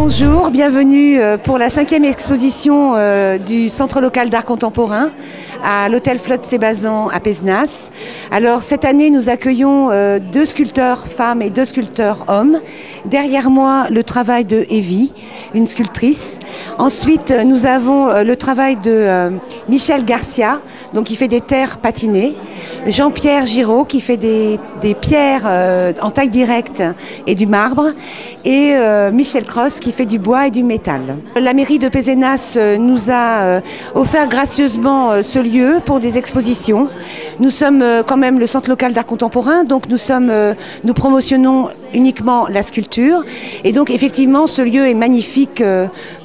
Bonjour, bienvenue pour la 5e exposition du Centre local d'art contemporain à l'hôtel Flotte Sébazan à Pézenas. Alors cette année nous accueillons 2 sculpteurs femmes et 2 sculpteurs hommes. Derrière moi le travail de Evie, une sculptrice. Ensuite nous avons le travail de Michel Garcia, donc qui fait des terres patinées. Jean-Pierre Giraud qui fait des pierres en taille directe et du marbre. Et Michel Cross qui fait du bois et du métal. La mairie de Pézenas nous a offert gracieusement ce lieu pour des expositions. Nous sommes quand même le centre local d'art contemporain, donc nous promotionnons uniquement la sculpture. Et donc effectivement ce lieu est magnifique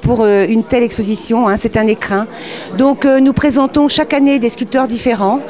pour une telle exposition, hein, c'est un écrin. Donc nous présentons chaque année des sculpteurs différents.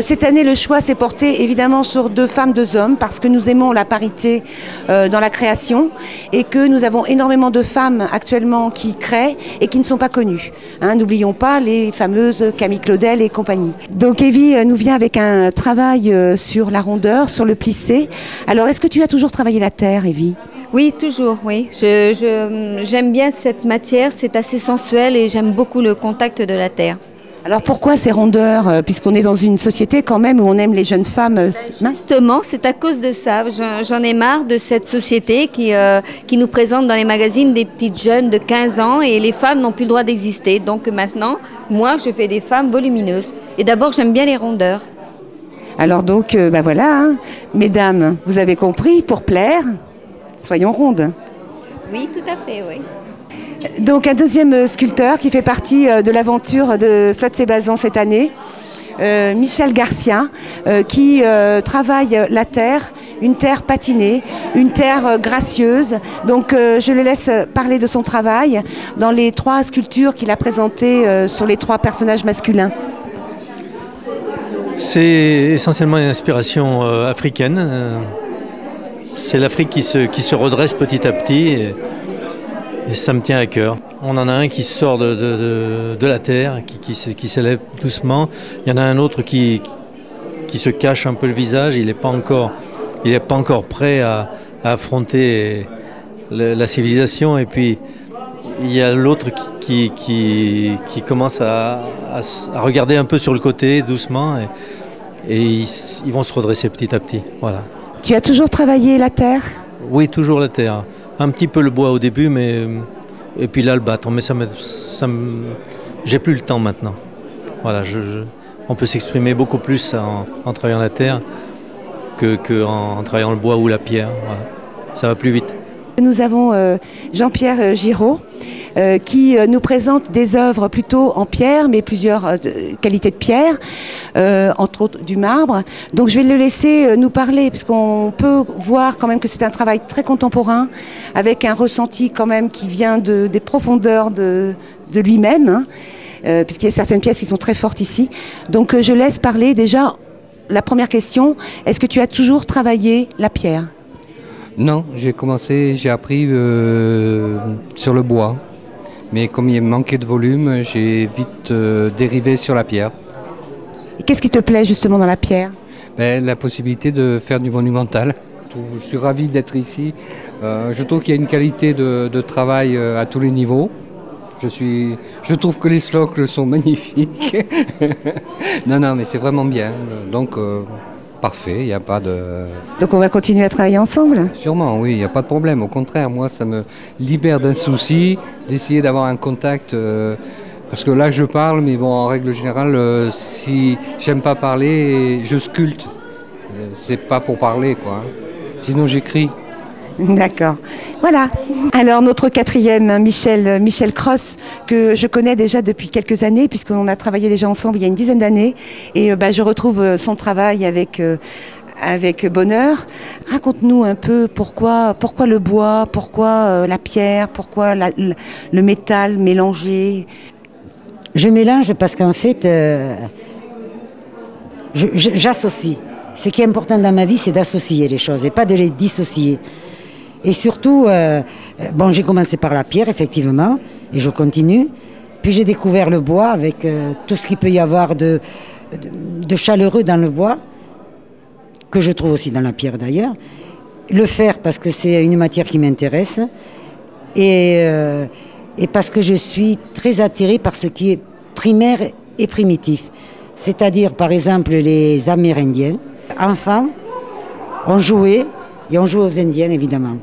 Cette année, le choix s'est porté évidemment sur 2 femmes, 2 hommes, parce que nous aimons la parité dans la création et que nous avons énormément de femmes actuellement qui créent et qui ne sont pas connues. Hein, n'oublions pas les fameuses Camille Claudel et compagnie. Donc Evie nous vient avec un travail sur la rondeur, sur le plissé. Alors est-ce que tu as toujours travaillé la terre, Evie ? Oui, toujours, oui. J'aime bien cette matière, c'est assez sensuel et j'aime beaucoup le contact de la terre. Alors pourquoi ces rondeurs, puisqu'on est dans une société quand même où on aime les jeunes femmes? Justement, c'est à cause de ça. J'en ai marre de cette société qui nous présente dans les magazines des petites jeunes de 15 ans et les femmes n'ont plus le droit d'exister. Donc maintenant, moi, je fais des femmes volumineuses. Et d'abord, j'aime bien les rondeurs. Alors donc, voilà, hein. Mesdames, vous avez compris, pour plaire, soyons rondes. Oui, tout à fait, oui. Donc un deuxième sculpteur qui fait partie de l'aventure de Flotte Sébazan cette année, Michel Garcia, qui travaille la terre, une terre patinée, une terre gracieuse. Donc je le laisse parler de son travail dans les 3 sculptures qu'il a présentées sur les 3 personnages masculins. C'est essentiellement une inspiration africaine. C'est l'Afrique qui se redresse petit à petit. Et ça me tient à cœur. On en a un qui sort de la terre, qui s'élève doucement. Il y en a un autre qui se cache un peu le visage. Il n'est pas encore prêt à affronter la civilisation. Et puis il y a l'autre qui commence à regarder un peu sur le côté doucement. Et ils vont se redresser petit à petit. Voilà. Tu as toujours travaillé la terre ? Oui, toujours la terre. Un petit peu le bois au début, et puis là le bâton. Mais j'ai plus le temps maintenant. Voilà, on peut s'exprimer beaucoup plus en travaillant la terre qu'en travaillant le bois ou la pierre. Voilà. Ça va plus vite. Nous avons Jean-Pierre Giraud qui nous présente des œuvres plutôt en pierre, mais plusieurs qualités de pierre, entre autres du marbre. Donc je vais le laisser nous parler, puisqu'on peut voir quand même que c'est un travail très contemporain, avec un ressenti quand même qui vient des profondeurs de lui-même, hein, puisqu'il y a certaines pièces qui sont très fortes ici. Donc je laisse parler déjà la première question, est-ce que tu as toujours travaillé la pierre ? Non, j'ai appris sur le bois. Mais comme il manquait de volume, j'ai vite dérivé sur la pierre. Qu'est-ce qui te plaît justement dans la pierre ? La possibilité de faire du monumental. Je suis ravi d'être ici. Je trouve qu'il y a une qualité de travail à tous les niveaux. Je trouve que les socles sont magnifiques. Non, mais c'est vraiment bien. Donc, parfait, il n'y a pas de... Donc on va continuer à travailler ensemble ? Sûrement, oui, il n'y a pas de problème. Au contraire, moi, ça me libère d'un souci d'essayer d'avoir un contact. Parce que là, je parle, mais bon, en règle générale, si j'aime pas parler, je sculpte. C'est pas pour parler, quoi. Sinon, j'écris. D'accord. Voilà. Alors notre 4e, Michel Cross, que je connais déjà depuis quelques années, puisqu'on a travaillé déjà ensemble il y a une dizaine d'années. Et je retrouve son travail avec bonheur. Raconte-nous un peu pourquoi le bois, pourquoi la pierre, pourquoi le métal mélangé. Je mélange parce qu'en fait, j'associe. Ce qui est important dans ma vie, c'est d'associer les choses et pas de les dissocier. Et surtout, j'ai commencé par la pierre, effectivement, et je continue. Puis j'ai découvert le bois avec tout ce qu'il peut y avoir de chaleureux dans le bois, que je trouve aussi dans la pierre d'ailleurs. Le fer, parce que c'est une matière qui m'intéresse. et parce que je suis très attirée par ce qui est primaire et primitif. C'est-à-dire, par exemple, les Amérindiens. Enfants, on jouait, et on jouait aux Indiens, évidemment.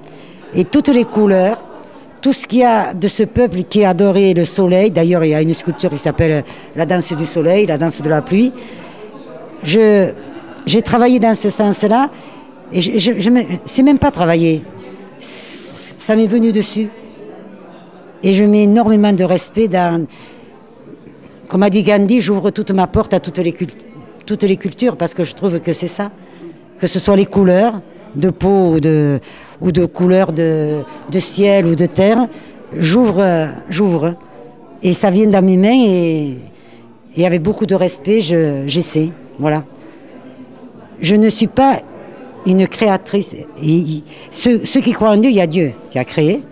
Et toutes les couleurs, tout ce qu'il y a de ce peuple qui adorait le soleil, d'ailleurs, il y a une sculpture qui s'appelle la danse du soleil, la danse de la pluie. J'ai travaillé dans ce sens-là, et c'est même pas travailler. Ça m'est venu dessus. Et je mets énormément de respect dans... Comme a dit Gandhi, j'ouvre toute ma porte à toutes les cultures, parce que je trouve que c'est ça. Que ce soit les couleurs de peau ou de couleurs de ciel ou de terre, j'ouvre. Et ça vient dans mes mains et avec beaucoup de respect, j'essaie. Voilà. Je ne suis pas une créatrice. Ceux qui croient en Dieu, il y a Dieu qui a créé.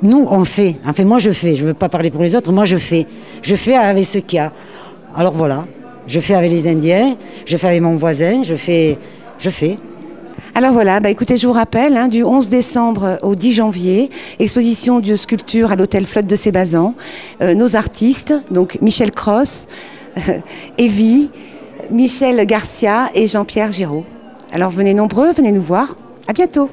Nous, on fait. Enfin, moi, je fais. Je ne veux pas parler pour les autres. Moi, je fais. Je fais avec ce qu'il y a. Alors voilà. Je fais avec les Indiens. Je fais avec mon voisin. Je fais. Alors voilà, écoutez, je vous rappelle, du 11 décembre au 10 janvier, exposition de sculpture à l'hôtel Flotte de Sébasan. Nos artistes, donc Michel Cross, Evie, Michel Garcia et Jean-Pierre Giraud. Alors venez nombreux, venez nous voir. À bientôt.